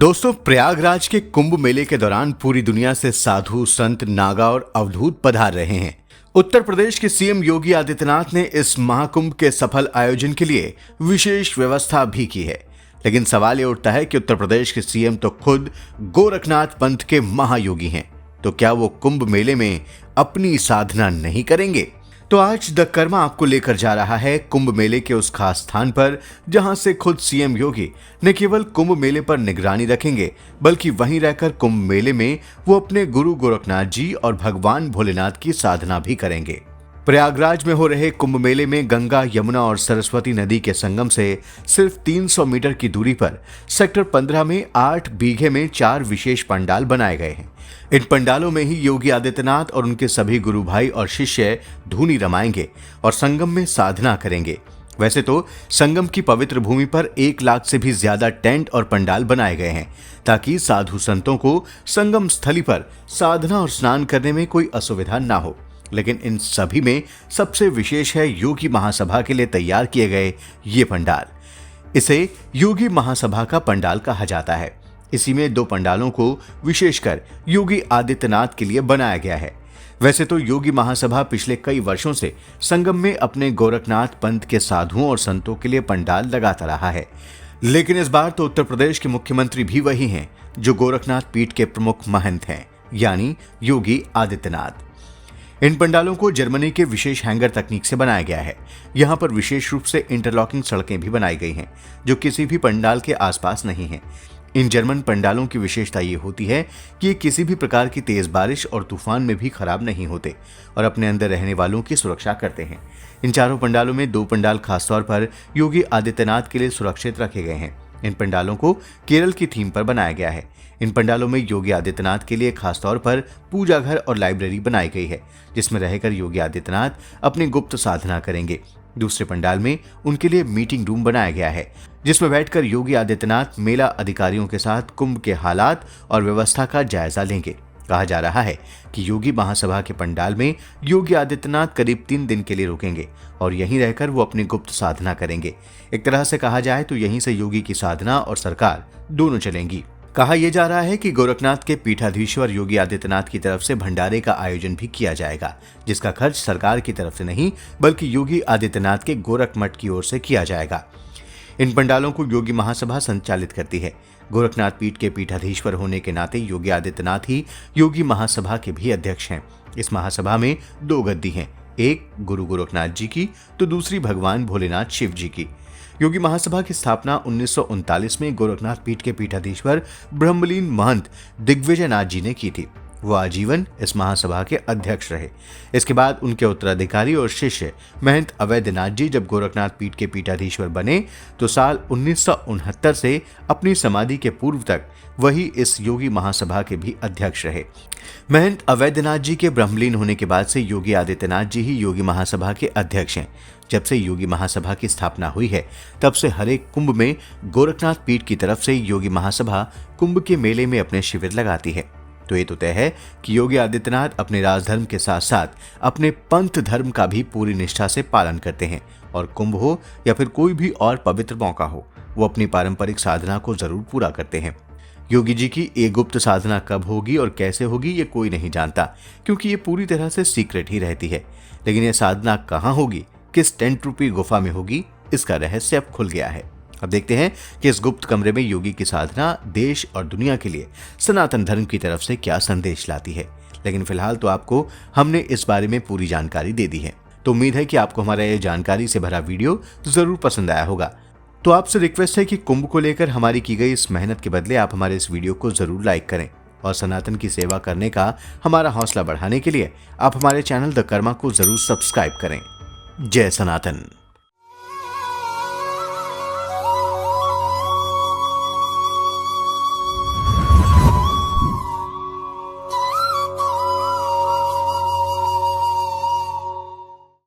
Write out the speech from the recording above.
दोस्तों, प्रयागराज के कुंभ मेले के दौरान पूरी दुनिया से साधु, संत, नागा और अवधूत पधार रहे हैं। उत्तर प्रदेश के सीएम योगी आदित्यनाथ ने इस महाकुंभ के सफल आयोजन के लिए विशेष व्यवस्था भी की है। लेकिन सवाल ये उठता है कि उत्तर प्रदेश के सीएम तो खुद गोरखनाथ पंथ के महायोगी हैं, तो क्या वो कुंभ मेले में अपनी साधना नहीं करेंगे? तो आज द कर्मा आपको लेकर जा रहा है कुंभ मेले के उस खास स्थान पर, जहां से खुद सीएम योगी न केवल कुंभ मेले पर निगरानी रखेंगे, बल्कि वहीं रहकर कुंभ मेले में वो अपने गुरु गोरखनाथ जी और भगवान भोलेनाथ की साधना भी करेंगे। प्रयागराज में हो रहे कुंभ मेले में गंगा, यमुना और सरस्वती नदी के संगम से सिर्फ 300 मीटर की दूरी पर सेक्टर 15 में 8 बीघे में 4 विशेष पंडाल बनाए गए हैं। इन पंडालों में ही योगी आदित्यनाथ और उनके सभी गुरु भाई और शिष्य धूनी रमाएंगे और संगम में साधना करेंगे। वैसे तो संगम की पवित्र भूमि पर 1 लाख से भी ज्यादा टेंट और पंडाल बनाए गए हैं, ताकि साधु संतों को संगम स्थली पर साधना और स्नान करने में कोई असुविधा ना हो। लेकिन इन सभी में सबसे विशेष है योगी महासभा के लिए तैयार किए गए ये पंडाल। इसे योगी महासभा का पंडाल कहा जाता है। इसी में 2 पंडालों को विशेषकर योगी आदित्यनाथ के लिए बनाया गया है। वैसे तो योगी महासभा पिछले कई वर्षों से संगम में अपने गोरखनाथ पंथ के साधुओं और संतों के लिए पंडाल लगाता रहा है, लेकिन इस बार तो उत्तर प्रदेश के मुख्यमंत्री भी वही हैं जो गोरखनाथ पीठ के प्रमुख महंत हैं, यानी योगी आदित्यनाथ। इन पंडालों को जर्मनी के विशेष हैंगर तकनीक से बनाया गया है। यहाँ पर विशेष रूप से इंटरलॉकिंग सड़कें भी बनाई गई हैं, जो किसी भी पंडाल के आसपास नहीं हैं। इन जर्मन पंडालों की विशेषता ये होती है कि ये किसी भी प्रकार की तेज बारिश और तूफान में भी खराब नहीं होते और अपने अंदर रहने वालों की सुरक्षा करते हैं। इन चारों पंडालों में 2 पंडाल खासतौर पर योगी आदित्यनाथ के लिए सुरक्षित रखे गए हैं। इन पंडालों को केरल की थीम पर बनाया गया है। इन पंडालों में योगी आदित्यनाथ के लिए खासतौर पर पूजा घर और लाइब्रेरी बनाई गई है, जिसमें रहकर योगी आदित्यनाथ अपनी गुप्त साधना करेंगे। दूसरे पंडाल में उनके लिए मीटिंग रूम बनाया गया है, जिसमें बैठकर योगी आदित्यनाथ मेला अधिकारियों के साथ कुंभ के हालात और व्यवस्था का जायजा लेंगे। कहा जा रहा है कि योगी महासभा के पंडाल में योगी आदित्यनाथ करीब 3 दिन के लिए रुकेंगे और यहीं रहकर वो अपनी गुप्त साधना करेंगे। एक तरह से कहा जाए तो यहीं से योगी की साधना और सरकार दोनों चलेंगी। कहा यह जा रहा है कि गोरखनाथ के पीठाधीश्वर योगी आदित्यनाथ की तरफ से भंडारे का आयोजन भी किया जाएगा, जिसका खर्च सरकार की तरफ से नहीं बल्कि योगी आदित्यनाथ के गोरख मठ की ओर से किया जाएगा। इन पंडालों को योगी महासभा संचालित करती है। गोरखनाथ पीठ के पीठाधीश्वर होने के नाते योगी आदित्यनाथ ही योगी महासभा के भी अध्यक्ष हैं। इस महासभा में 2 गद्दी हैं, एक गुरु गोरखनाथ जी की तो दूसरी भगवान भोलेनाथ शिव जी की। योगी महासभा की स्थापना 1939 में गोरखनाथ पीठ के पीठाधीश्वर ब्रह्मलीन महंत दिग्विजयनाथ जी ने की थी। वो आजीवन इस महासभा के अध्यक्ष रहे। इसके बाद उनके उत्तराधिकारी और शिष्य महंत अवैधनाथ जी जब गोरखनाथ पीठ के पीठाधीश्वर बने तो साल 1969 से अपनी समाधि के पूर्व तक वही इस योगी महासभा के भी अध्यक्ष रहे। महंत अवैधनाथ जी के ब्रह्मलीन होने के बाद से योगी आदित्यनाथ जी ही योगी महासभा के अध्यक्ष हैं। जब से योगी महासभा की स्थापना हुई है, तब से हर एक कुंभ में गोरखनाथ पीठ की तरफ से योगी महासभा कुंभ के मेले में अपने शिविर लगाती है। तो ये तो तय है कि योगी आदित्यनाथ अपने राजधर्म के साथ साथ अपने पंथ धर्म का भी पूरी निष्ठा से पालन करते हैं और कुंभ हो या फिर कोई भी और पवित्र मौका हो, वो अपनी पारंपरिक साधना को जरूर पूरा करते हैं। योगी जी की ये गुप्त साधना कब होगी और कैसे होगी ये कोई नहीं जानता, क्योंकि ये पूरी तरह से सीक्रेट ही रहती है। लेकिन ये साधना कहाँ होगी, किस टेंट रूपी गुफा में होगी, इसका रहस्य अब खुल गया है। अब देखते हैं कि इस गुप्त कमरे में योगी की साधना देश और दुनिया के लिए सनातन धर्म की तरफ से क्या संदेश लाती है। लेकिन फिलहाल तो आपको हमने इस बारे में पूरी जानकारी दे दी है। तो उम्मीद है कि आपको हमारा ये जानकारी से भरा वीडियो जरूर पसंद आया होगा। तो आपसे रिक्वेस्ट है कि कुंभ को लेकर हमारी की गई इस मेहनत के बदले आप हमारे इस वीडियो को जरूर लाइक करें और सनातन की सेवा करने का हमारा हौसला बढ़ाने के लिए आप हमारे चैनल द कर्मा को जरूर सब्सक्राइब करें। जय सनातन।